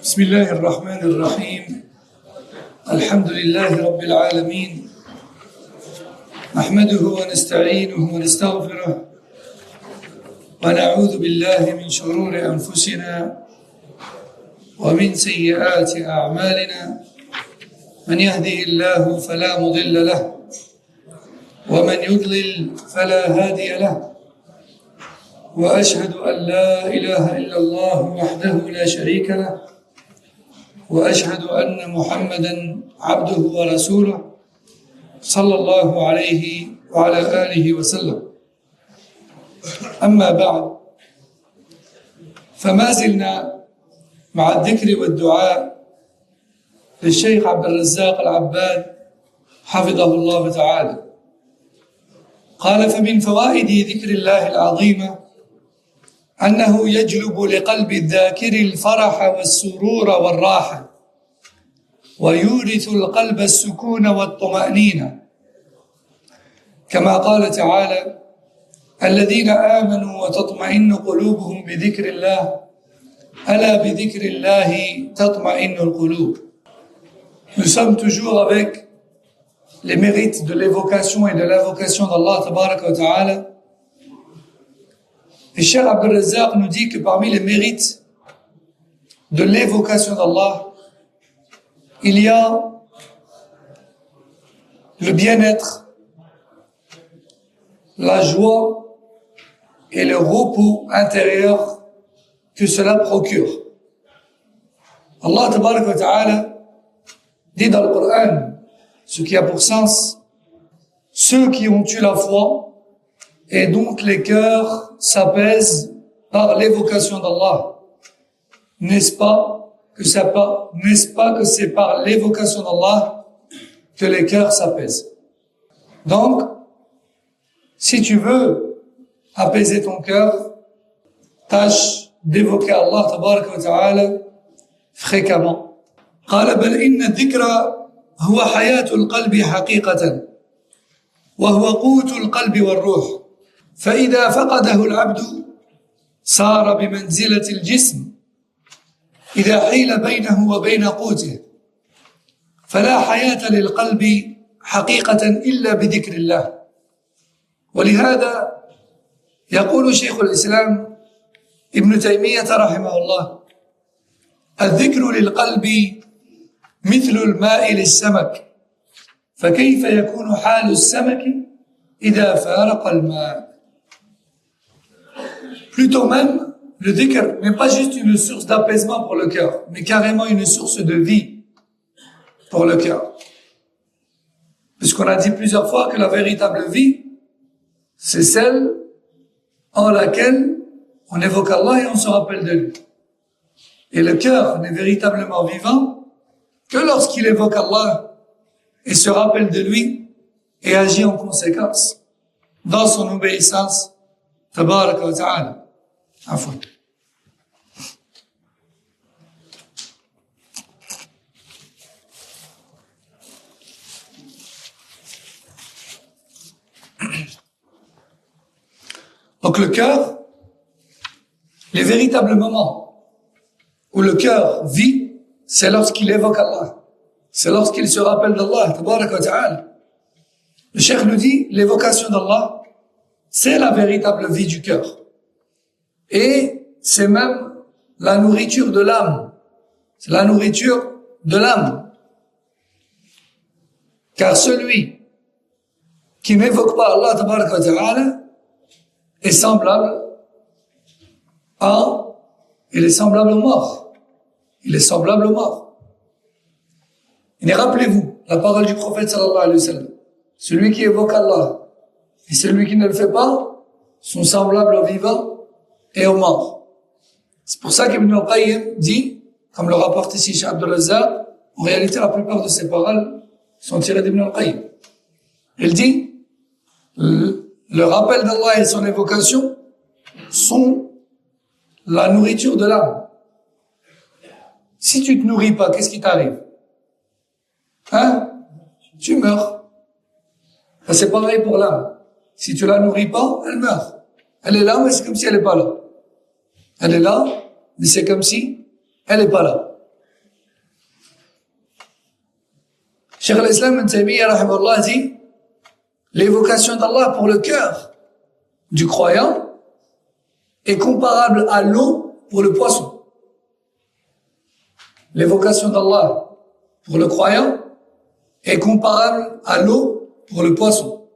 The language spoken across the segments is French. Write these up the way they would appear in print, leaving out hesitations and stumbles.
بسم الله الرحمن الرحيم الحمد لله رب العالمين نحمده ونستعينه ونستغفره ونعوذ بالله من شرور أنفسنا ومن سيئات أعمالنا من يهده الله فلا مضل له ومن يضلل فلا هادي له وأشهد أن لا إله إلا الله وحده لا شريك له وأشهد أن محمدًا عبده ورسوله صلى الله عليه وعلى آله وسلم. أما بعد، فما زلنا مع الذكر والدعاء للشيخ عبد الرزاق العباد حفظه الله تعالى. قال: فمن فوائد ذكر الله العظيمة أنه يجلب لقلب الذاكر الفرح والسرور والراحة، ويورث القلب السكون والطمأنينة، كما قال تعالى: الذين آمنوا وتطمئن قلوبهم بذكر الله ألا بذكر الله تطمئن القلوب. Nous sommes toujours avec les mérites de l'évocation et de l'invocation d'Allah tabaraka wa ta'ala. Et Cheikh Abdel Razzaq nous dit que parmi les mérites de l'évocation d'Allah, il y a le bien-être, la joie et le repos intérieur que cela procure. Allah tabaraka wa ta'ala dit dans le Coran, ce qui a pour sens, ceux qui ont eu la foi et dont les cœurs s'apaisent par l'évocation d'Allah. N'est-ce pas que c'est par l'évocation d'Allah que les cœurs s'apaisent? Donc, si tu veux apaiser ton cœur, tâche d'évoquer Allah tabaraka wa ta'ala fréquemment. قال بل إن الذكر هو حياة القلب حقيقة وهو قوت القلب والروح فإذا فقده العبد صار بمنزلة الجسم إذا حيل بينه وبين قوته فلا حياة للقلب حقيقة إلا بذكر الله. ولهذا يقول شيخ الإسلام ابن تيمية رحمه الله: الذكر للقلب مثل الماء للسمك فكيف يكون حال السمك إذا فارق الماء. Plutôt même, le dhikr n'est pas juste une source d'apaisement pour le cœur, mais carrément une source de vie pour le cœur. Puisqu'on a dit plusieurs fois que la véritable vie, c'est celle en laquelle on évoque Allah et on se rappelle de lui. Et le cœur n'est véritablement vivant que lorsqu'il évoque Allah et se rappelle de lui et agit en conséquence dans son obéissance. Tabaraka wa ta'ala. Afwan. Donc le cœur, les véritables moments où le cœur vit, c'est lorsqu'il évoque Allah. C'est lorsqu'il se rappelle d'Allah, tabaraka wa ta'ala. Le cheikh nous dit, l'évocation d'Allah, c'est la véritable vie du cœur. Et c'est même la nourriture de l'âme. C'est la nourriture de l'âme. Car celui qui n'évoque pas Allah, tabaraka wa ta'ala, est semblable au mort. Il est semblable au mort. Et rappelez-vous la parole du prophète sallallahu alayhi wa sallam. Celui qui évoque Allah et celui qui ne le fait pas sont semblables au vivant et au mort. C'est pour ça qu'Ibn al-Qayyim dit, comme le rapporte ici Cheikh Abdel Razzaq, en réalité la plupart de ces paroles sont tirées d'Ibn al-Qayyim. Il dit, le rappel d'Allah et son évocation sont la nourriture de l'âme. Si tu te nourris pas, qu'est-ce qui t'arrive? Tu meurs. C'est pareil pour l'âme. Si tu la nourris pas, elle meurt. Elle est là, mais c'est comme si elle est pas là. Elle est là, mais c'est comme si elle est pas là. Cheikh al-Islam Ibn Taymiyyah rahimahullah dit l'évocation d'Allah pour le cœur du croyant est comparable à l'eau pour le poisson. L'évocation d'Allah pour le croyant est comparable à l'eau pour le poisson.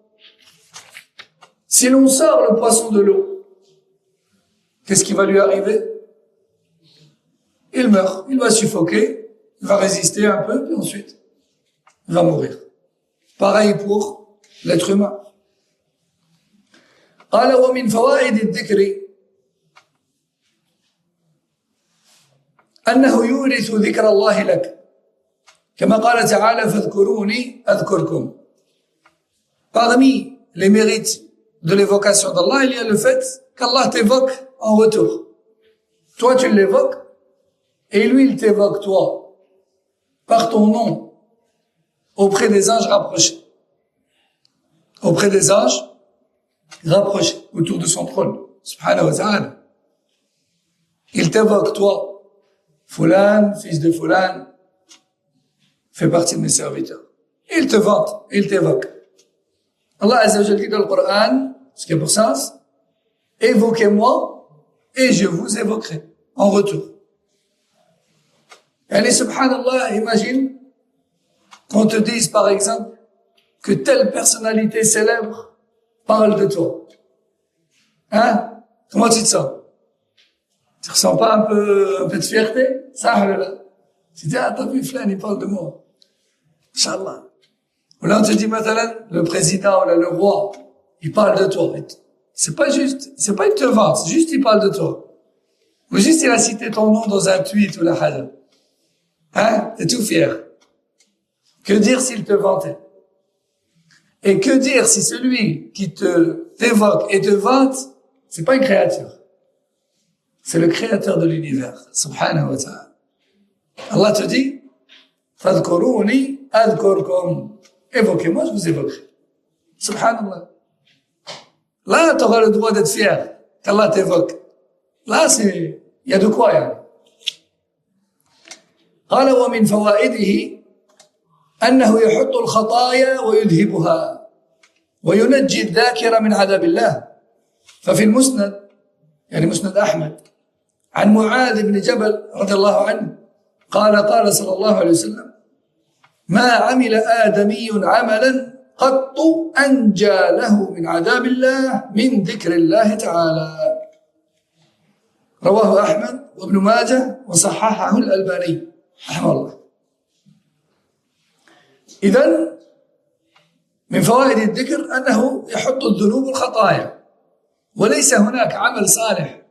Si l'on sort le poisson de l'eau, qu'est-ce qui va lui arriver? Il meurt, il va suffoquer, il va résister un peu, puis ensuite, il va mourir. Pareil pour l'être humain. قال ومن فوائد الذكر أنه يورث ذكر الله لك كما قال تعالى فاذكروني أذكركم. Parmi les mérites de l'évocation d'Allah, il y a le fait qu'Allah t'évoque en retour. Toi, tu l'évoques et lui, il t'évoque toi par ton nom auprès des anges rapprochés. Auprès des anges rapprochés autour de son trône. Subhanahu wa ta'ala. Il t'évoque toi. Fulan, fils de Fulan, fait partie de mes serviteurs. Il te vante, il t'évoque. Allah Azza wa Jalla dit dans le Coran, ce qui est pour sens, évoquez-moi et je vous évoquerai en retour. Allez, subhanallah, imagine qu'on te dise par exemple que telle personnalité célèbre parle de toi. Hein? Comment tu te sens? Tu ressens pas un peu de fierté? Ça, là. Tu dis, ah, t'as vu, Flan, il parle de moi. Inch'Allah. Ou là, on te dit, maintenant, le président, ou là, le roi, il parle de toi. C'est pas juste, c'est pas il te vante, c'est juste il parle de toi. Ou juste il a cité ton nom dans un tweet ou la haja. Hein? T'es tout fier. Que dire s'il te vantait? Et que dire si celui qui t'évoque et te vante, c'est pas une créature. C'est le créateur de l'univers. Subhanahu wa ta'ala. Allah te dit, fadhkuruni adhkurkum. Évoquez-moi, je vous évoquerai. Subhanallah. Là, tu auras le droit d'être fier qu'Allah t'évoque. Là, il y a de quoi, يعني. قال ومن فوائده أنه يحط الخطايا ويذهبها وينجي الذاكر من عذاب الله. ففي المسند يعني مسند أحمد عن معاذ بن جبل رضي الله عنه قال صلى الله عليه وسلم ما عمل آدمي عملا قط أنجى له من عذاب الله من ذكر الله تعالى. رواه أحمد وابن ماجه وصححه الألباني رحمه الله. إذن من فوائد الذكر أنه يحط الذنوب والخطايا وليس هناك عمل صالح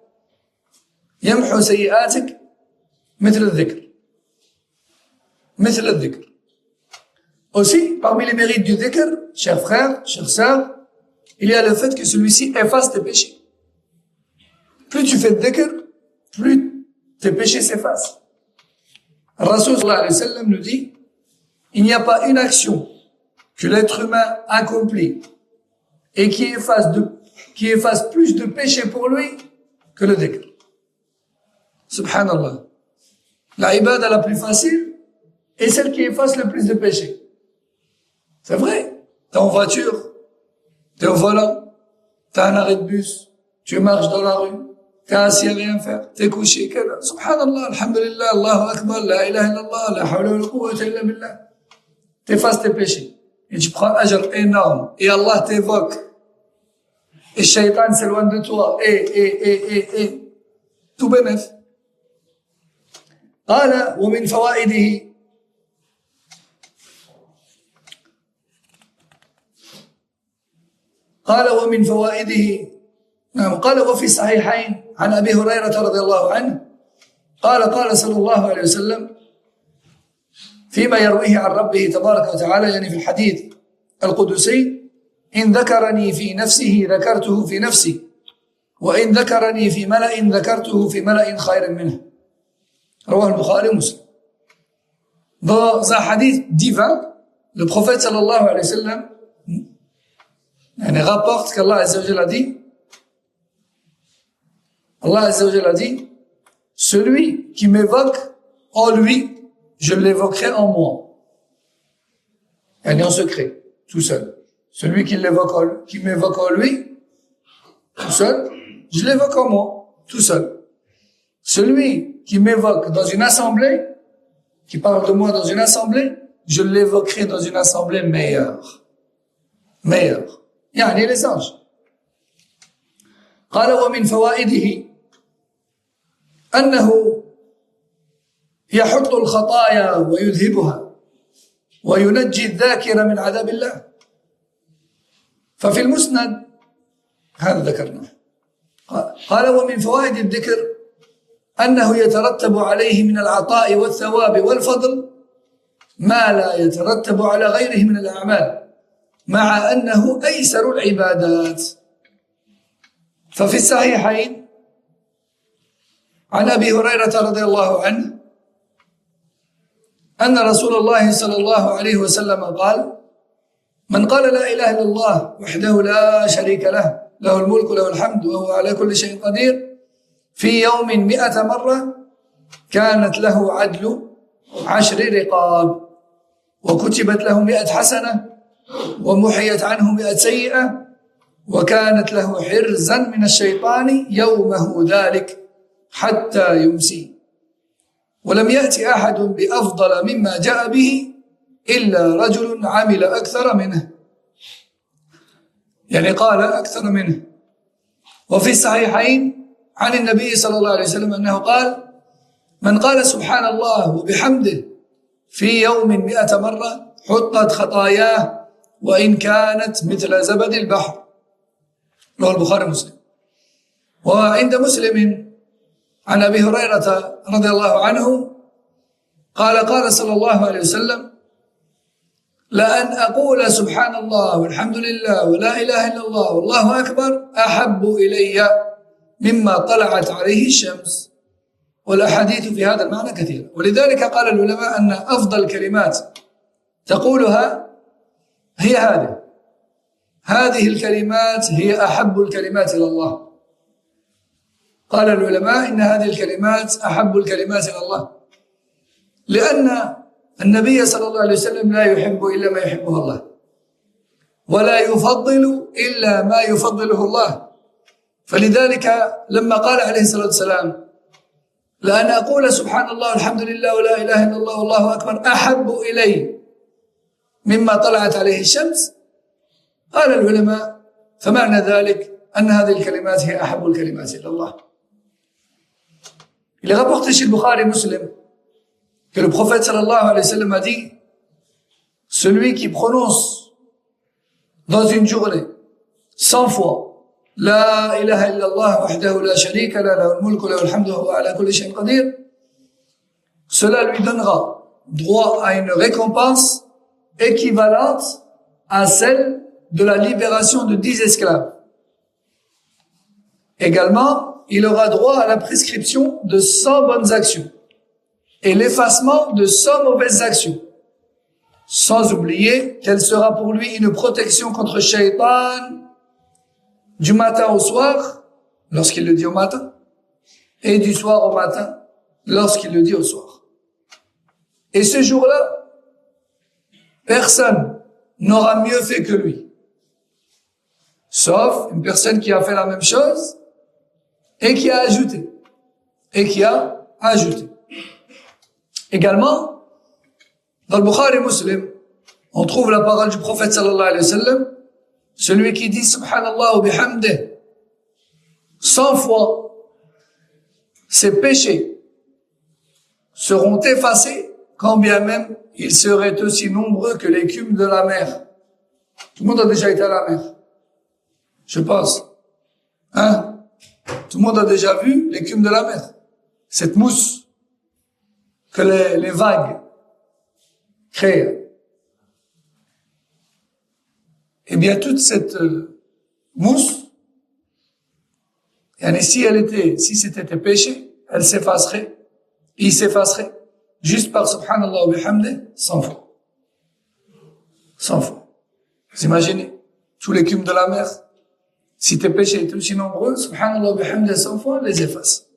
يمحو سيئاتك مثل الذكر. مثل الذكر. Aussi, parmi les mérites du dhikr, chers frères, chères sœurs, il y a le fait que celui-ci efface tes péchés. Plus tu fais de dhikr, plus tes péchés s'effacent. Rasul sallallahu alayhi wa sallam nous dit, il n'y a pas une action que l'être humain accomplit et qui efface plus de péchés pour lui que le dhikr. Subhanallah. La ibada la plus facile est celle qui efface le plus de péchés. C'est vrai. T'es en voiture, t'es au volant, t'as un arrêt de bus, tu marches dans la rue, t'es assis à rien faire, t'es couché, subhanallah, alhamdulillah, Allahu akbar, la ilaha illallah, la hawla wa la quwwata illa billah. T'effaces tes péchés. Et tu prends un ajr énorme. Et Allah t'évoque. Et le shaitan s'éloigne de toi. Et. Tout bénef. قال ومن فوائده قال وفي الصحيحين عن أبي هريرة رضي الله عنه قال صلى الله عليه وسلم فيما يرويه عن ربه تبارك وتعالى يعني في الحديث القدسي إن ذكرني في نفسه ذكرته في نفسي وإن ذكرني في ملأ ذكرته في ملأ خير منه. رواه البخاري ومسلم. Dans un hadith divin, le prophète sallallahu alayhi wa sallam rapporte qu'Allah Azza wa Jalla a dit, Allah Azza wa Jalla a dit, celui qui m'évoque en lui, je l'évoquerai en moi. Yani en secret, tout seul. Celui qui m'évoque en lui, tout seul, je l'évoque en moi, tout seul. Celui qui m'évoque dans une assemblée, qui parle de moi dans une assemblée, je l'évoquerai dans une assemblée meilleure. Meilleure. يعني les anges. قال ومن فوائده أنه يحط الخطايا ويذهبها وينجي الذاكر من عذاب الله. ففي المسند هذا ذكرناه. قال ومن فوائد الذكر أنه يترتب عليه من العطاء والثواب والفضل ما لا يترتب على غيره من الأعمال مع أنه أيسر العبادات. ففي الصحيحين عن أبي هريرة رضي الله عنه أن رسول الله صلى الله عليه وسلم قال من قال لا إله إلا الله وحده لا شريك له له الملك وله الحمد وهو على كل شيء قدير في يوم 100 مرة كانت له عدل 10 رقاب وكتبت له 100 حسنة ومحيت عنه 100 سيئة وكانت له حرزا من الشيطان يومه ذلك حتى يمسي ولم يأتي أحد بأفضل مما جاء به إلا رجل عمل أكثر منه. يعني قال أكثر منه. وفي الصحيحين عن النبي صلى الله عليه وسلم أنه قال من قال سبحان الله وبحمده في يوم 100 مرة حطت خطاياه وإن كانت مثل زبد البحر. رواه البخاري ومسلم. وعند مسلم عن أبي هريرة رضي الله عنه قال صلى الله عليه وسلم لأن أقول سبحان الله والحمد لله ولا إله إلا الله والله أكبر أحب إلي مما طلعت عليه الشمس. والأحاديث في هذا المعنى كثيرة. ولذلك قال العلماء أن أفضل كلمات تقولها هي هذه الكلمات هي أحب الكلمات إلى الله. قال العلماء إن هذه الكلمات أحب الكلمات إلى الله لأن النبي صلى الله عليه وسلم لا يحب إلا ما يحبه الله ولا يفضل إلا ما يفضله الله. فلذلك لما قال عليه الصلاة والسلام لأن أقول سبحان الله والحمد لله ولا إله إلا الله والله أكبر أحب إلي مما طلعت عليه الشمس قال العلماء فمعنى ذلك أن هذه الكلمات هي أحب الكلمات إلى الله. Il est rapporté chez le Bukhari Muslim que le prophète sallallahu alayhi wa sallam a dit celui qui prononce dans une journée 100 fois la ilaha illallah wahdahu la sharika la lahu al-mulku wa lahu al-hamdu wa huwa ala kulli shay'in qadir, cela lui donnera droit à une récompense équivalente à celle de la libération de 10 esclaves. Également, il aura droit à la prescription de 100 bonnes actions et l'effacement de 100 mauvaises actions, sans oublier qu'elle sera pour lui une protection contre Shaitan du matin au soir, lorsqu'il le dit au matin, et du soir au matin, lorsqu'il le dit au soir. Et ce jour-là, personne n'aura mieux fait que lui, sauf une personne qui a fait la même chose et qui a ajouté. Également, dans le Bukhari Muslim, on trouve la parole du prophète sallallahu alayhi wa sallam, celui qui dit subhanallah wa bihamdih 100 fois, ses péchés seront effacés quand bien même ils seraient aussi nombreux que l'écume de la mer. Tout le monde a déjà été à la mer, je pense. Tout le monde a déjà vu l'écume de la mer, cette mousse que les vagues créent. Eh bien, toute cette mousse, si c'était péché, elle s'effacerait, il s'effacerait juste par subhanallah wa bihamdih 100 fois. 100 fois. Vous imaginez, tout l'écume de la mer, si tes péchés étaient aussi nombreux, subhanallah wa bihamdih 100 fois, les efface.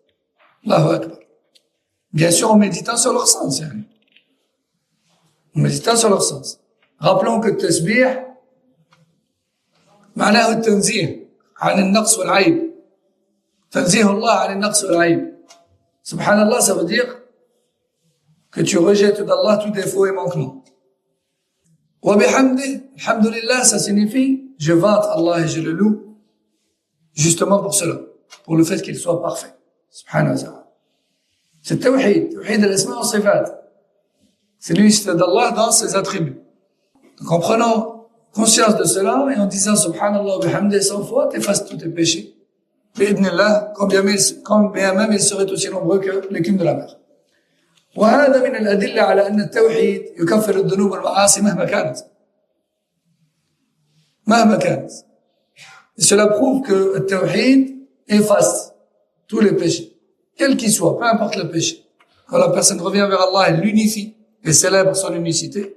Allahu Akbar. Bien sûr, en méditant sur leur sens. En méditant sur leur sens. Rappelons que التسبيح معناه التنزيه عن النقص والعيب. تنزيه الله عن النقص والعيب. Subhanallah, ça veut dire que tu rejettes d'Allah tout défaut et manquement. Wa bihamdi, alhamdulillah, ça signifie je vante Allah et je le loue justement pour cela, pour le fait qu'il soit parfait. Subhanahu wa ta'ala. C'est tawhid, tawhid al-asma wa sifat. C'est l'unicité d'Allah dans ses attributs. Donc en prenant conscience de cela et en disant Subhanallah wa bihamdi 100 fois, t'effaces tous tes péchés. Bi'idnillah, quand bien même ils seraient aussi nombreux que l'écume de la mer. وهذا من الأدلة على أن التوحيد يكفر الذنوب والمعاصي مهما كانت. Et cela prouve que le tawhid efface tous les péchés, quels qu'ils soient, peu importe le péché. Quand la personne revient vers Allah et l'unifie et célèbre son unicité,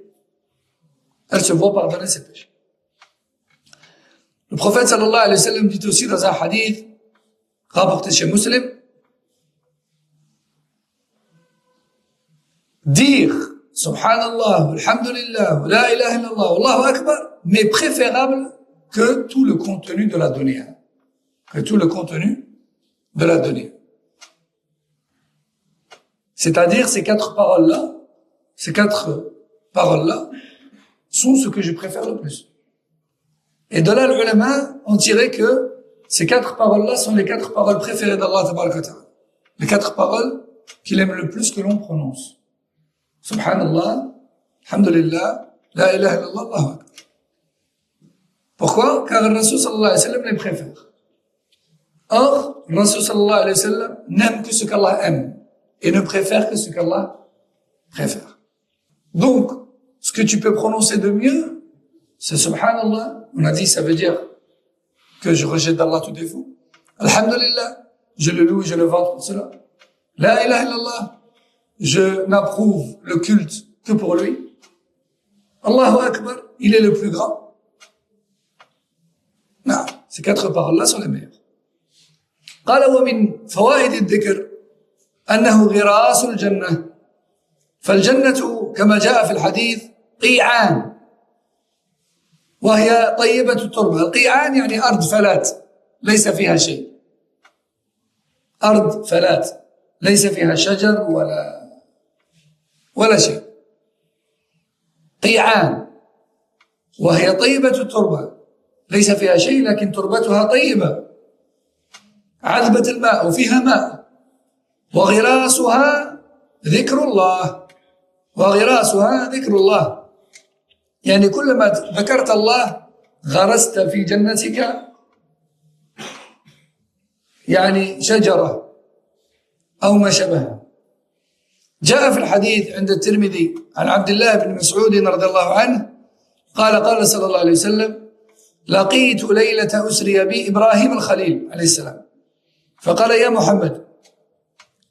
elle se voit pardonner ses péchés. Le prophète sallallahu alayhi wa sallam dit aussi dans un hadith rapporté chez Muslim, dire Subhanallah, Alhamdulillah, La ilaha illallah, Allahu Akbar, mais préférable que tout le contenu de la dunya. Que tout le contenu de la dunya. C'est-à-dire, ces quatre paroles-là sont ce que je préfère le plus. Et de là, les ulama ont tiré que ces quatre paroles-là sont les quatre paroles préférées d'Allah tabaraka wa ta'ala. Les quatre paroles qu'il aime le plus que l'on prononce. Subhanallah, Alhamdulillah, La ilaha illallah, Allahu Akbar. Pourquoi? Car le Rasul sallallahu alayhi wa sallam les préfère. Or, le Rasul sallallahu alayhi wa sallam n'aime que ce qu'Allah aime et ne préfère que ce qu'Allah préfère. Donc, ce que tu peux prononcer de mieux, c'est Subhanallah. On a dit, ça veut dire que je rejette d'Allah tout défaut. Alhamdulillah, je le loue et je le vante pour cela. La ilaha illallah, je n'approuve le culte que pour lui. Allahu Akbar, il est le plus grand. Non, ces quatre paroles-là sont les meilleures. قال ومن فوائد الذكر أنه غراس الجنة فالجنة كما جاء في الحديث قيعان وهي طيبة التربة. القيعان يعني أرض فلات ليس فيها شيء. أرض فلات ليس فيها شجر ولا شيء. قيعان وهي طيبة التربة ليس فيها شيء لكن تربتها طيبة عذبة الماء وفيها ماء وغراسها ذكر الله يعني كلما ذكرت الله غرست في جنتك يعني شجرة أو ما شبهها. جاء في الحديث عند الترمذي عن عبد الله بن مسعود رضي الله عنه قال صلى الله عليه وسلم لقيت ليلة أسري بي إبراهيم الخليل عليه السلام فقال يا محمد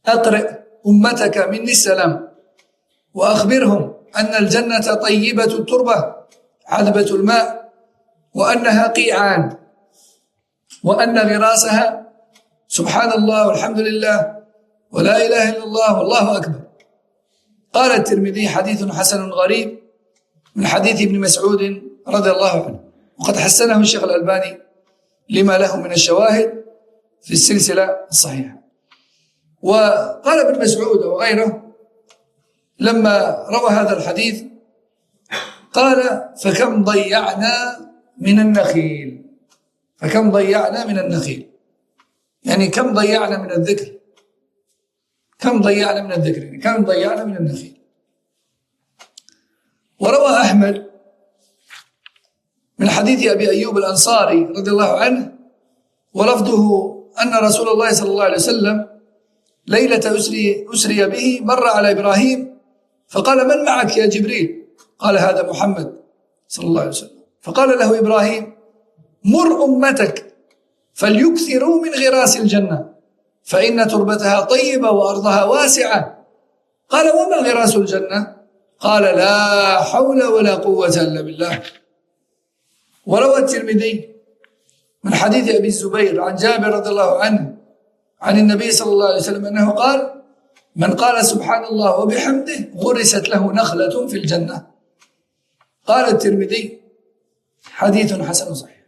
أقرئ أمتك مني السلام وأخبرهم أن الجنة طيبة التربة عذبة الماء وأنها قيعان وأن غراسها سبحان الله والحمد لله ولا إله إلا الله والله أكبر. قال الترمذي حديث حسن غريب من حديث ابن مسعود رضي الله عنه وقد حسنه الشيخ الألباني لما له من الشواهد في السلسلة الصحيحة. وقال ابن مسعود وغيره لما روى هذا الحديث قال فكم ضيعنا من النخيل يعني كم ضيعنا من الذكر كم ضيعنا من النخيل. وروى أحمد من حديث أبي أيوب الأنصاري رضي الله عنه ولفظه أن رسول الله صلى الله عليه وسلم ليلة أسري به مر على إبراهيم فقال من معك يا جبريل؟ قال هذا محمد صلى الله عليه وسلم. فقال له إبراهيم مر أمتك فليكثروا من غراس الجنة فإن تربتها طيبة وأرضها واسعة. قال وما غراس الجنة؟ قال لا حول ولا قوة إلا بالله. وروى الترمذي من حديث أبي الزبير عن جابر رضي الله عنه عن النبي صلى الله عليه وسلم أنه قال من قال سبحان الله وبحمده غرست له نخلة في الجنة. قال الترمذي حديث حسن صحيح.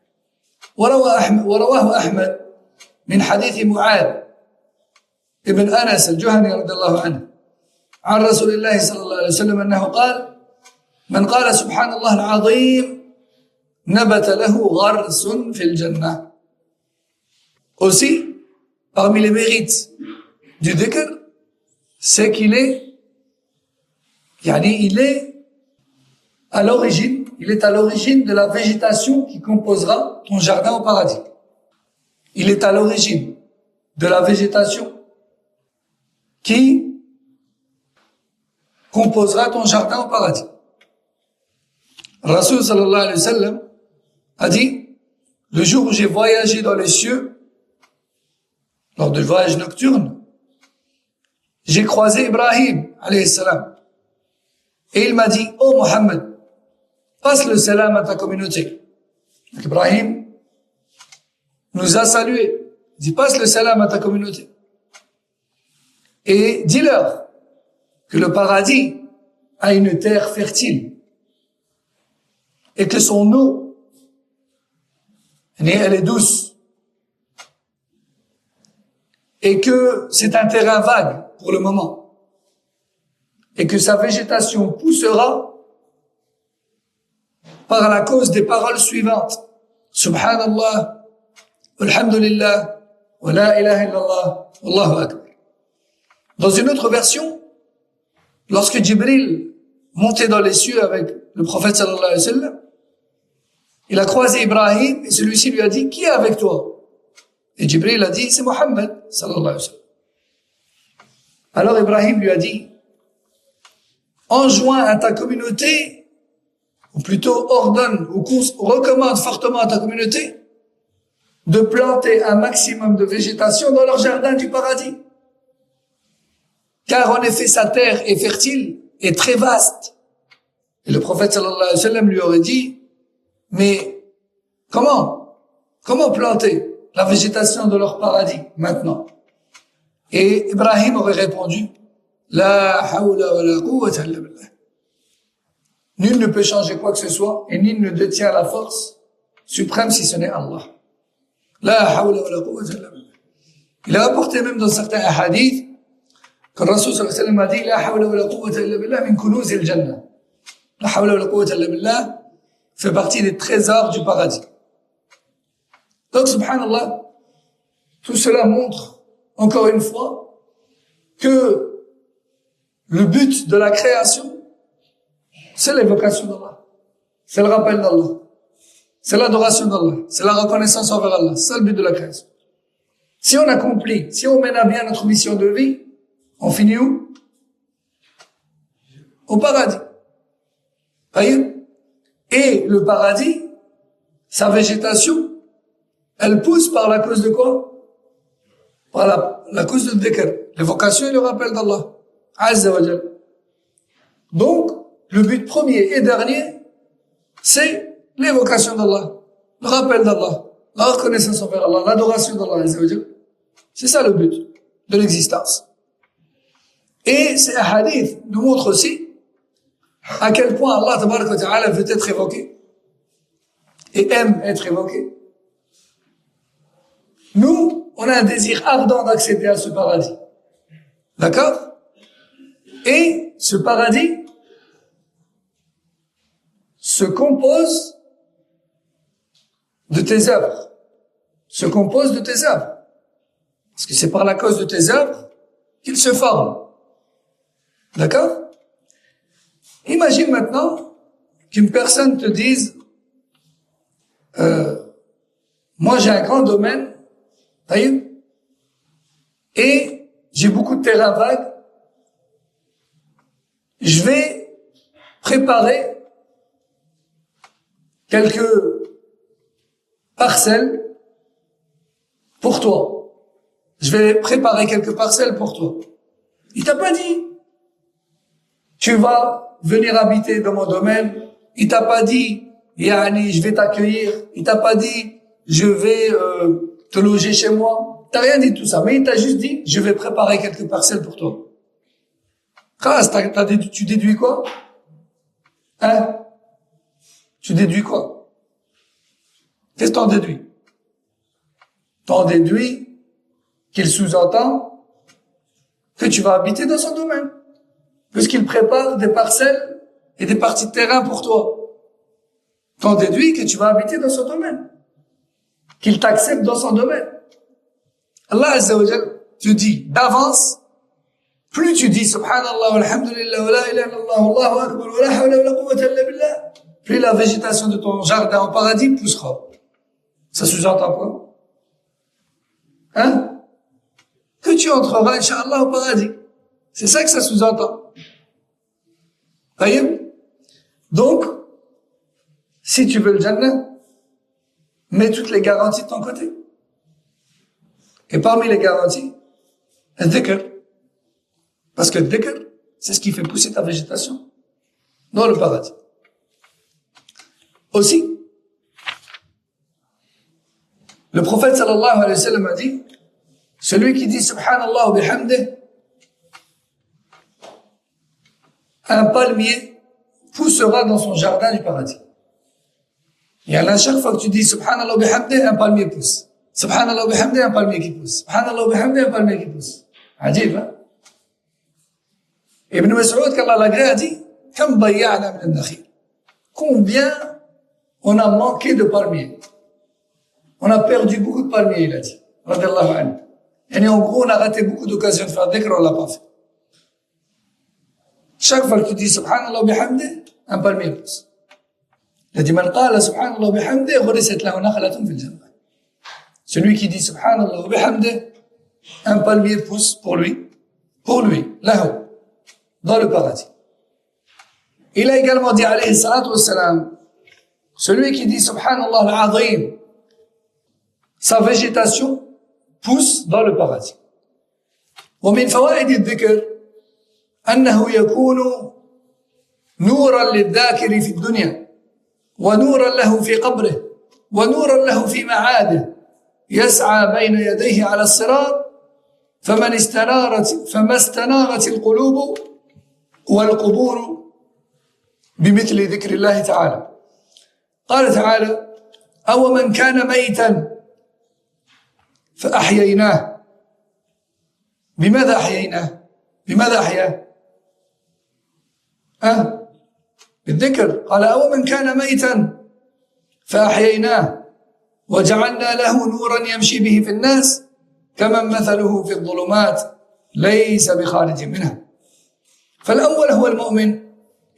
ورواه أحمد من حديث معاذ ابن أنس الجهني رضي الله عنه عن رسول الله صلى الله عليه وسلم أنه قال: من قال سبحان الله العظيم نبت له غرس في الجنة. Aussi, parmi les mérites du dhikr, c'est qu'il est à l'origine de la végétation qui composera ton jardin au paradis. Il est à l'origine de la végétation qui composera ton jardin au paradis. Rasul sallallahu alayhi wa sallam a dit: le jour où j'ai voyagé dans les cieux, lors du voyage nocturne, j'ai croisé Ibrahim alayhi salam. Et il m'a dit: oh Mohammed, passe le salam à ta communauté. Donc Ibrahim nous a salués. Il dit: passe le salam à ta communauté. Et dis-leur que le paradis a une terre fertile et que son eau, elle est douce et que c'est un terrain vague pour le moment et que sa végétation poussera par la cause des paroles suivantes: Subhanallah, Alhamdulillah, wa la ilaha illallah, Wallahu akbar. Dans une autre version, lorsque Jibril montait dans les cieux avec le prophète sallallahu alayhi wa sallam, il a croisé Ibrahim et celui-ci lui a dit: qui est avec toi? Et Jibril a dit: c'est Mohammed sallallahu alayhi wa sallam. Alors Ibrahim lui a dit: enjoins à ta communauté, ou plutôt ordonne ou recommande fortement à ta communauté de planter un maximum de végétation dans leur jardin du paradis. Car en effet, sa terre est fertile et très vaste. Et le prophète sallallahu alayhi wa sallam lui aurait dit: mais comment planter la végétation de leur paradis maintenant? Et Ibrahim aurait répondu: la hawla wa la quwwata illa billah. Nul ne peut changer quoi que ce soit et nul ne détient la force suprême si ce n'est Allah. La hawla wa la quwwata illa billah. Il a rapporté même dans certains hadiths que le Rasul sallallahu alayhi wa sallam a dit: la hawla wa la quwwata illa billah min kunuz al-jannah. La hawla wa la quwwata illa billah fait partie des trésors du paradis. Donc, subhanallah, tout cela montre, encore une fois, que le but de la création, c'est l'évocation d'Allah. C'est le rappel d'Allah. C'est l'adoration d'Allah. C'est la reconnaissance envers Allah. C'est ça le but de la création. Si on accomplit, si on mène à bien notre mission de vie, on finit où? Au paradis. Voyez? Et le paradis, sa végétation, elle pousse par la cause de quoi? Par la cause de dhikr, l'évocation et le rappel d'Allah Azza wa Jal. Donc, le but premier et dernier, c'est l'évocation d'Allah, le rappel d'Allah, la reconnaissance envers Allah, l'adoration d'Allah Azza wa Jal. C'est ça le but de l'existence. Et ces hadiths nous montrent aussi à quel point Allah tabaraka wa ta'ala veut être évoqué et aime être évoqué. Nous, on a un désir ardent d'accéder à ce paradis. D'accord? Et ce paradis se compose de tes œuvres. Se compose de tes œuvres. Parce que c'est par la cause de tes œuvres qu'il se forme. D'accord? Imagine maintenant qu'une personne te dise moi j'ai un grand domaine, et j'ai beaucoup de terrain vague, je vais préparer quelques parcelles pour toi. Je vais préparer quelques parcelles pour toi. Il t'a pas dit tu vas venir habiter dans mon domaine. Il t'a pas dit je vais t'accueillir. Il t'a pas dit je vais te loger chez moi. T'as rien dit de tout ça, mais il t'a juste dit je vais préparer quelques parcelles pour toi. Tu déduis quoi? Tu déduis quoi? Qu'est-ce que t'en déduis? T'en déduis qu'il sous-entend que tu vas habiter dans son domaine, puisqu'il prépare des parcelles et des parties de terrain pour toi. T'en déduis que tu vas habiter dans son domaine, qu'il t'accepte dans son domaine. Allah Azza wa Jal te dit d'avance, plus tu dis Subhanallah, walhamdulillah, wa la ilaha illallah, Allahu akbar, wa la hawla wa la quwwata illa billah, plus la végétation de ton jardin en paradis poussera. Ça sous-entend quoi? Hein? Que tu entreras, Inch'Allah, au paradis. C'est ça que ça sous-entend. Voyez? Donc, si tu veux le Jannah, mets toutes les garanties de ton côté. Et parmi les garanties, le dhikr. Parce que le dhikr, c'est ce qui fait pousser ta végétation dans le paradis. Aussi, le prophète sallallahu alayhi wa sallam a dit, celui qui dit Subhanallah wa bihamdih, un palmier poussera dans son jardin du paradis. Et à chaque fois que tu dis Subhanallah wa bihamdih, un palmier pousse. Subhanallah wa bihamdih, un palmier qui pousse. Subhanallah wa bihamdih, un palmier qui pousse. Adib, hein? Ibn Mas'ud, qu'Allah l'agrée, a dit, Kam bayya'na min al-nakhil. Combien on a manqué de palmiers? On a perdu beaucoup de palmiers, il a dit. Radiyallahu anhu. Et en gros, on a raté beaucoup d'occasions de faire dhikr, on l'a pas fait. Chaque fois que tu dis Subhanallah wa bihamdih, un palmier pousse. Il a dit, Man qala Subhanallah wa bihamdih, ghurisat lahu nakhlatun fil jannah. Celui qui dit Subhanallah wa bihamdih, un palmier pousse pour lui, là-haut, dans le paradis. Il a également dit, alayhi salatu wassalam, celui qui dit Subhanallah al-azim, sa végétation pousse dans le paradis. ومن فوائد الذكر أنه يكون نورا للذاكر في الدنيا ونورا له في قبره ونورا له في معاده يسعى بين يديه على الصراط فما استنارت القلوب والقبور بمثل ذكر الله تعالى. قال تعالى أو من كان ميتا فأحييناه. بماذا أحييناه؟ بماذا أحياه؟ بالذكر. قال أو من كان ميتا فأحييناه وجعلنا له نورا يمشي به في الناس كمن مثله في الظلمات ليس بخارج منها. فالأول هو المؤمن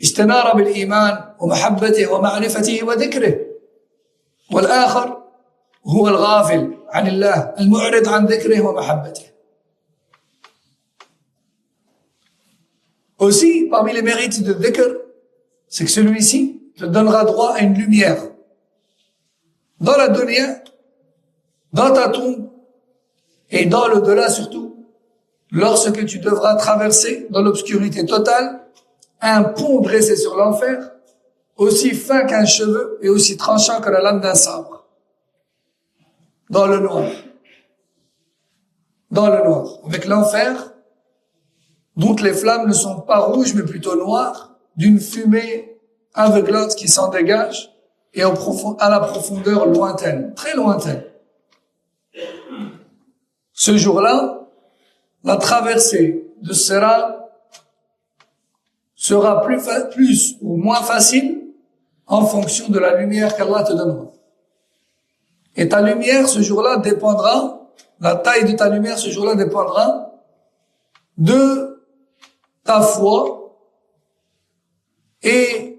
استنار بالإيمان ومحبته ومعرفته وذكره، والآخر هو الغافل عن الله المعرض عن ذكره ومحبته. Aussi, parmi les mérites de dhikr, c'est que celui-ci te donnera droit à une lumière. Dans la dunya, dans ta tombe, et dans l'au-delà surtout, lorsque tu devras traverser dans l'obscurité totale un pont dressé sur l'enfer, aussi fin qu'un cheveu et aussi tranchant que la lame d'un sabre. Dans le noir. Dans le noir. Avec l'enfer, dont les flammes ne sont pas rouges mais plutôt noires, d'une fumée aveuglante qui s'en dégage et à la profondeur lointaine, très lointaine. Ce jour-là, la traversée de Sirat sera plus ou moins facile en fonction de la lumière qu'Allah te donnera. Et ta lumière ce jour-là dépendra, la taille de ta lumière ce jour-là dépendra de ta foi et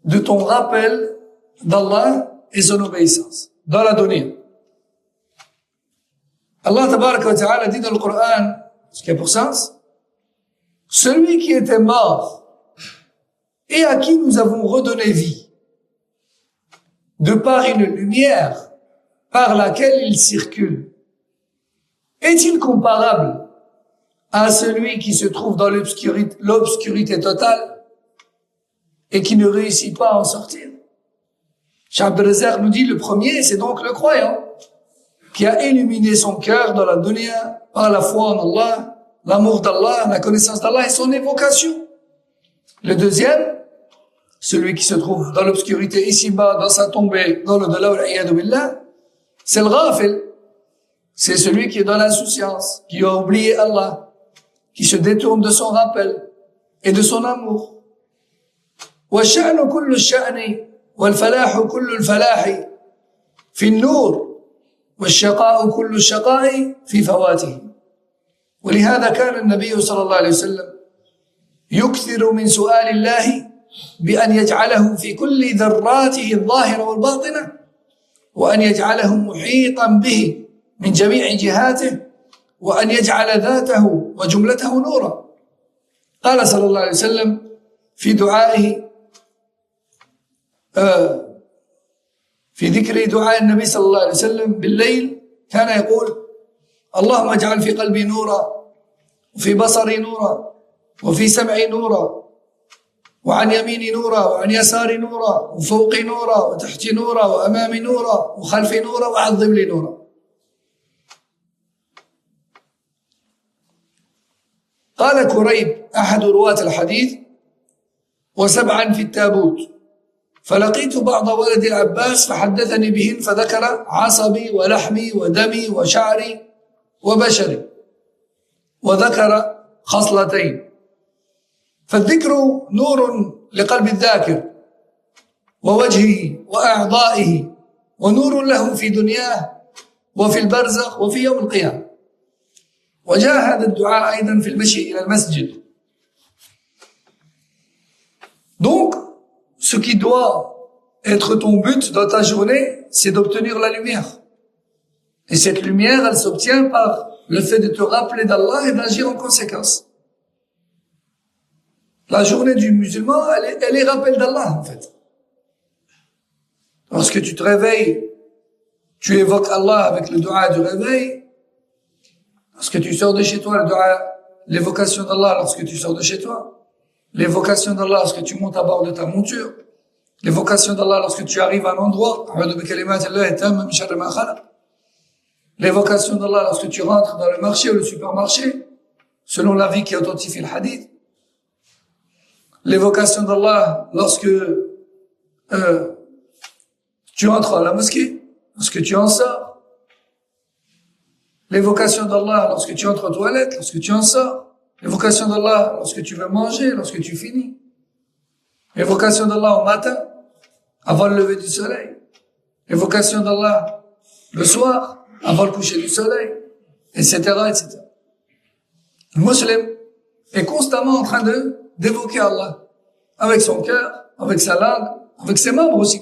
de ton rappel d'Allah et son obéissance dans la dunya. Allah tabaraka wa ta'ala dit dans le Coran, ce qui a pour sens, celui qui était mort et à qui nous avons redonné vie, de par une lumière par laquelle il circule, est-il comparable à celui qui se trouve dans l'obscurité totale et qui ne réussit pas à en sortir? Cheikh Abdel Razak nous dit, le premier, c'est donc le croyant qui a illuminé son cœur dans la dunya par la foi en Allah, l'amour d'Allah, la connaissance d'Allah et son évocation. Le deuxième, celui qui se trouve dans l'obscurité ici-bas, dans sa tombée, dans l'au-delà, wal-iyadu billah, c'est le ghafil. C'est celui qui est dans l'insouciance, qui a oublié Allah, qui se détourne de son rappel et de son amour. والشأن كل الشأن والفلاح كل الفلاح في النور والشقاء كل الشقاء في فواته. ولهذا كان النبي صلى الله عليه وسلم يكثر من سؤال الله بأن يجعله في كل ذراته الظاهرة والباطنة وأن يجعله محيطا به من جميع جهاته وأن يجعل ذاته وجملته نورا. قال صلى الله عليه وسلم في دعائه في ذكر دعاء النبي صلى الله عليه وسلم بالليل كان يقول اللهم اجعل في قلبي نورا وفي بصري نورا وفي سمعي نورا وعن يميني نورا وعن يساري نورا وفوقي نورا وتحتي نورا وأمامي نورا وخلفي نورا وعظم لي نورا. قال كريب أحد رواة الحديث وسبعا في التابوت فلقيت بعض ولد العباس فحدثني بهن فذكر عصبي ولحمي ودمي وشعري وبشري وذكر خصلتين. فالذكر نور لقلب الذاكر ووجهه وأعضائه ونور له في دنياه وفي البرزخ وفي يوم القيامة. وجاء هذا الدعاء أيضا في المشي إلى المسجد. Donc, ce qui doit être ton but dans ta journée, c'est d'obtenir la lumière. Et cette lumière, elle s'obtient par le fait de te rappeler d'Allah et d'agir en conséquence. La journée du musulman, elle est rappel d'Allah, en fait. Lorsque tu te réveilles, tu évoques Allah avec le dua du réveil. Lorsque tu sors de chez toi, le dua, l'évocation d'Allah lorsque tu sors de chez toi. L'évocation d'Allah lorsque tu montes à bord de ta monture. L'évocation d'Allah lorsque tu arrives à un endroit. L'évocation d'Allah lorsque tu rentres dans le marché ou le supermarché, selon l'avis qui authentifie le hadith. L'évocation d'Allah lorsque tu entres à la mosquée, lorsque tu en sors. L'évocation d'Allah lorsque tu entres aux toilettes, lorsque tu en sors. L'évocation d'Allah lorsque tu veux manger, lorsque tu finis. L'évocation d'Allah au matin, avant le lever du soleil. L'évocation d'Allah le soir, avant le coucher du soleil, etc., etc. Le musulman est constamment en train d'évoquer Allah, avec son cœur, avec sa langue, avec ses membres aussi.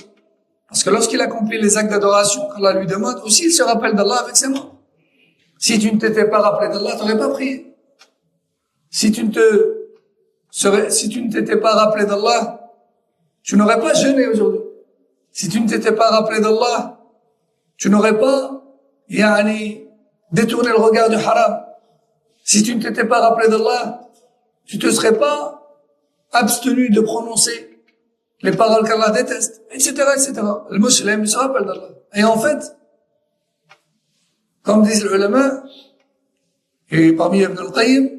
Parce que lorsqu'il accomplit les actes d'adoration qu'Allah lui demande, aussi il se rappelle d'Allah avec ses membres. Si tu ne t'étais pas rappelé d'Allah, tu n'aurais pas prié. Si tu ne t'étais pas rappelé d'Allah, tu n'aurais pas jeûné aujourd'hui. Si tu ne t'étais pas rappelé d'Allah, tu n'aurais pas, détourné le regard du haram. Si tu ne t'étais pas rappelé d'Allah, tu te serais pas abstenu de prononcer les paroles qu'Allah déteste, etc., etc. Le musulman se rappelle d'Allah. Et en fait, comme disent les ulama, et parmi Ibn al-Qayyim,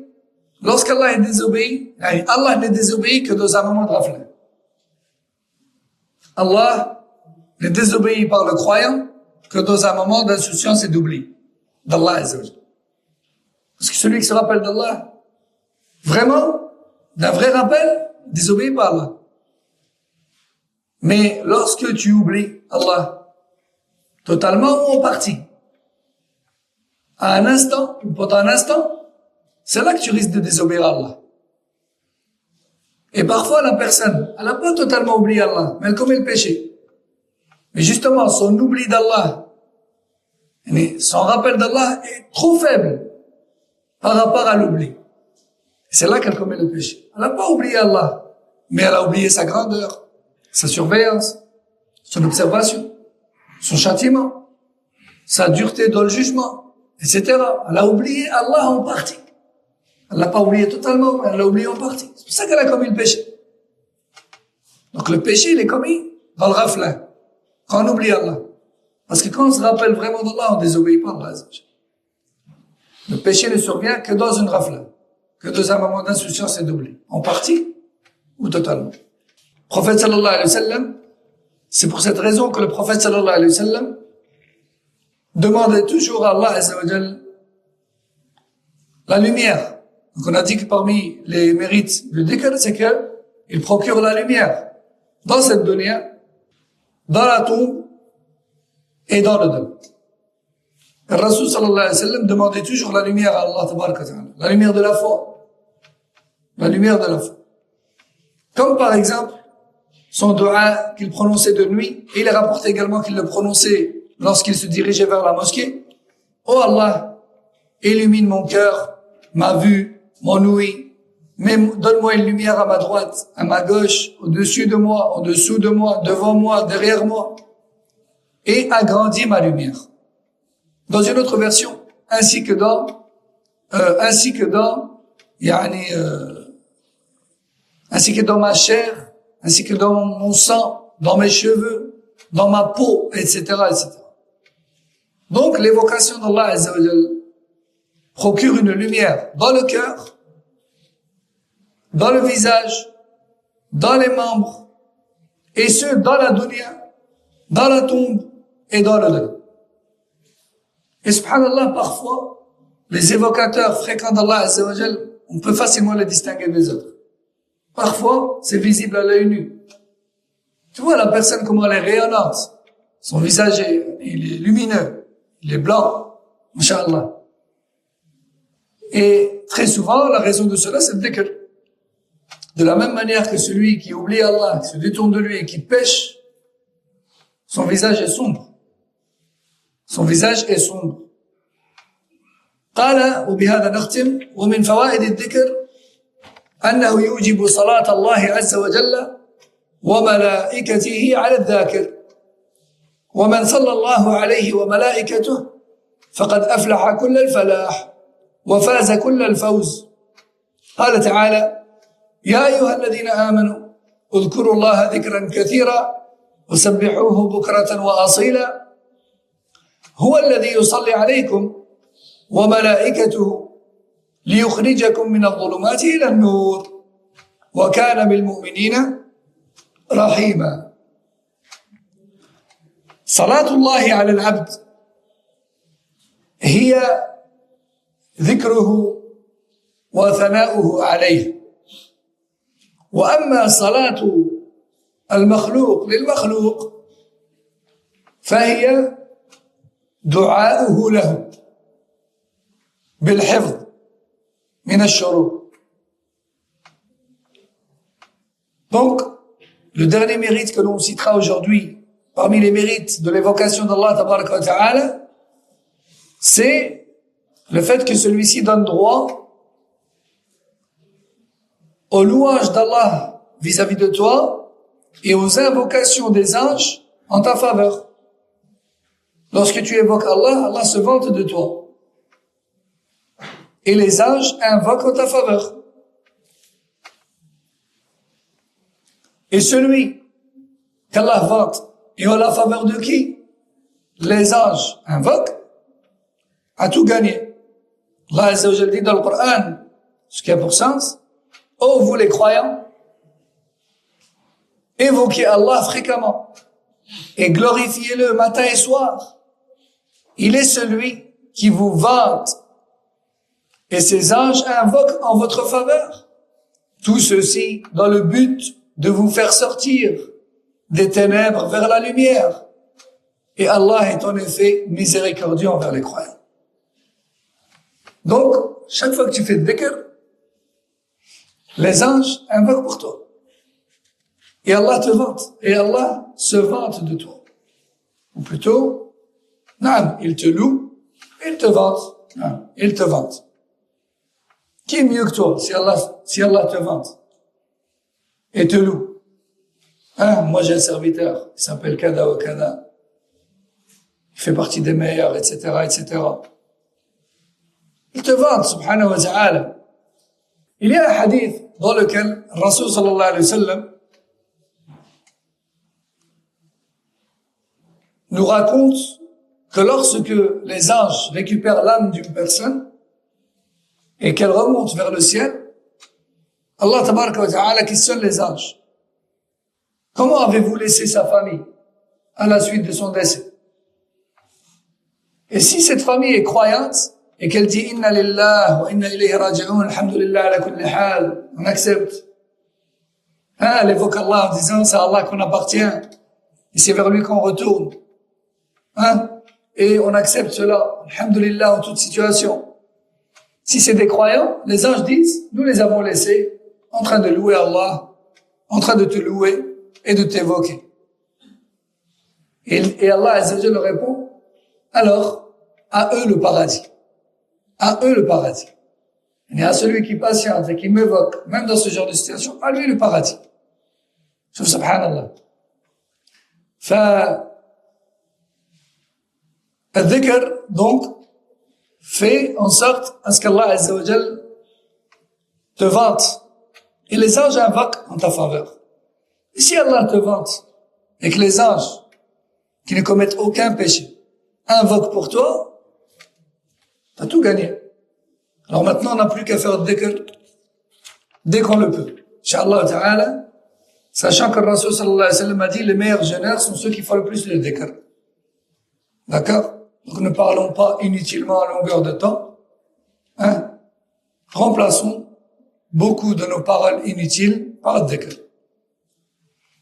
lorsqu'Allah est désobéi, Allah n'est désobéi que dans un moment de rafle. Allah n'est désobéi par le croyant que dans un moment d'insouciance et d'oubli d'Allah Azzawajal. Parce que celui qui se rappelle d'Allah, vraiment, d'un vrai rappel, désobéit par Allah. Mais lorsque tu oublies Allah, totalement ou en partie, à un instant, ou pendant un instant, c'est là que tu risques de désobéir à Allah. Et parfois, la personne, elle n'a pas totalement oublié Allah, mais elle commet le péché. Mais justement, son oubli d'Allah, son rappel d'Allah est trop faible par rapport à l'oubli. C'est là qu'elle commet le péché. Elle n'a pas oublié Allah, mais elle a oublié sa grandeur, sa surveillance, son observation, son châtiment, sa dureté dans le jugement, etc. Elle a oublié Allah en partie. Elle l'a pas oublié totalement, mais elle l'a oublié en partie. C'est pour ça qu'elle a commis le péché. Donc le péché, il est commis dans le raflin, quand on oublie Allah. Parce que quand on se rappelle vraiment d'Allah, on désobéit pas à Allah. Le péché ne survient que dans une raflin, que dans un moment d'insouciance et d'oubli. En partie ou totalement. prophète sallallahu alayhi wa sallam, c'est pour cette raison que le prophète sallallahu alayhi wa sallam demandait toujours à Allah azza wa jal la lumière. Donc on a dit que parmi les mérites du dhikr, c'est que il procure la lumière dans cette dunya, dans la tombe et dans le dehors. Le Rasul sallallahu alayhi wa sallam demandait toujours la lumière à Allah tabaraka wa ta'ala, la lumière de la foi, la lumière de la foi. Comme par exemple son dua qu'il prononçait de nuit, et il est rapporté également qu'il le prononçait lorsqu'il se dirigeait vers la mosquée. Oh Allah, illumine mon cœur, ma vue, mon ouïe, donne-moi une lumière à ma droite, à ma gauche, au-dessus de moi, en dessous de moi, devant moi, derrière moi, et agrandis ma lumière. Dans une autre version, ainsi que dans ma chair, ainsi que dans mon sang, dans mes cheveux, dans ma peau, etc., etc. Donc, l'évocation d'Allah Azza wa Jal procure une lumière dans le cœur, dans le visage, dans les membres, et ce, dans la dunya, dans la tombe et dans le dehors. Et subhanallah, parfois, les évocateurs fréquents d'Allah Azza wa Jal, on peut facilement les distinguer des autres. Parfois, c'est visible à l'œil nu. Tu vois la personne comment elle est rayonnante. Son visage il est lumineux, il est blanc, masha'Allah. Et très souvent, la raison de cela, c'est le dhikr. De la même manière que celui qui oublie Allah, qui se détourne de lui et qui pêche, son visage est sombre. Son visage est sombre. قال وبهذا نختم ومن فوائد الذكر أنه يوجب صلاة الله عز وجل وملائكته على الذاكر ومن صلى الله عليه وملائكته فقد أفلح كل الفلاح وفاز كل الفوز. قال تعالى يا أيها الذين آمنوا اذكروا الله ذكرا كثيرا وسبحوه بكرة وأصيلا هو الذي يصلي عليكم وملائكته ليخرجكم من الظلمات إلى النور وكان بالمؤمنين رحيما. صلاة الله على العبد هي ذكره وثناؤه عليه، وأما صلاة المخلوق للمخلوق فهي دعاؤه له بالحفظ من الشرور. Donc, le dernier mérite que l'on citera aujourd'hui, parmi les mérites de l'évocation d'Allah tabaraka wa ta'ala, c'est le fait que celui-ci donne droit aux louanges d'Allah vis-à-vis de toi et aux invocations des anges en ta faveur. Lorsque tu évoques Allah, Allah se vante de toi. Et les anges invoquent en ta faveur. Et celui qu'Allah vante et en la faveur de qui les anges invoquent, a tout gagné. Allah Azza wa Jalla dit dans le Coran, ce qui a pour sens, ô vous les croyants, évoquez Allah fréquemment et glorifiez-le matin et soir. Il est celui qui vous vante et ses anges invoquent en votre faveur. Tout ceci dans le but de vous faire sortir des ténèbres vers la lumière. Et Allah est en effet miséricordieux envers les croyants. Donc, chaque fois que tu fais de dhikr, les anges invoquent pour toi. Et Allah te vante. Et Allah se vante de toi. Ou plutôt, non, il te loue, il te vante. Non, il te vante. Qui est mieux que toi si Allah te vante et te loue? Moi j'ai un serviteur, il s'appelle Kada ou Kada. Il fait partie des meilleurs, etc., etc. Il te vante, subhanahu wa ta'ala. Il y a un hadith dans lequel Rasul sallallahu alayhi wa sallam nous raconte que lorsque les anges récupèrent l'âme d'une personne et qu'elle remonte vers le ciel, Allah tabaraka wa ta'ala questionne les anges. Comment avez-vous laissé sa famille à la suite de son décès? Et si cette famille est croyante et qu'elle dit inna lillah wa inna ilayhi raji'un, alhamdulillah ala kulli hal, on accepte. Elle évoque Allah en disant c'est à Allah qu'on appartient et c'est vers lui qu'on retourne. Et on accepte cela, alhamdulillah, en toute situation. Si c'est des croyants, les anges disent nous les avons laissés en train de louer Allah, en train de te louer et de t'évoquer. Et Allah Azza wa Jalla leur répond, alors, à eux le paradis. À eux le paradis. Et à celui qui patiente et qui m'évoque, même dans ce genre de situation, à lui le paradis. Sauf subhanallah. Le dhikr, donc, fait en sorte à ce qu'Allah Azza wa Jalla te vante. Et les anges invoquent en ta faveur. Et si Allah te vante, et que les anges, qui ne commettent aucun péché, invoquent pour toi, t'as tout gagné. Alors maintenant, on n'a plus qu'à faire le dhikr dès qu'on le peut. Inch'Allah ta'ala, sachant que le Rasul sallallahu alayhi wa sallam a dit, les meilleurs jeûneurs sont ceux qui font le plus le dhikr. D'accord? Donc ne parlons pas inutilement à longueur de temps. Remplaçons beaucoup de nos paroles inutiles par le dhikr.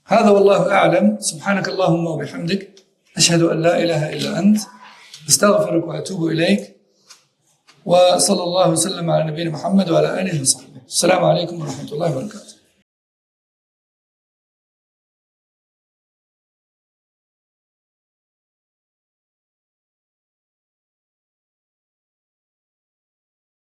هذا والله أعلم سبحانك اللهم وبحمدك أشهد أن لا إله إلا أنت أستغفرك وأتوب إليك وصلى الله وسلم على نبينا محمد وعلى آله وصحبه السلام عليكم ورحمة الله وبركاته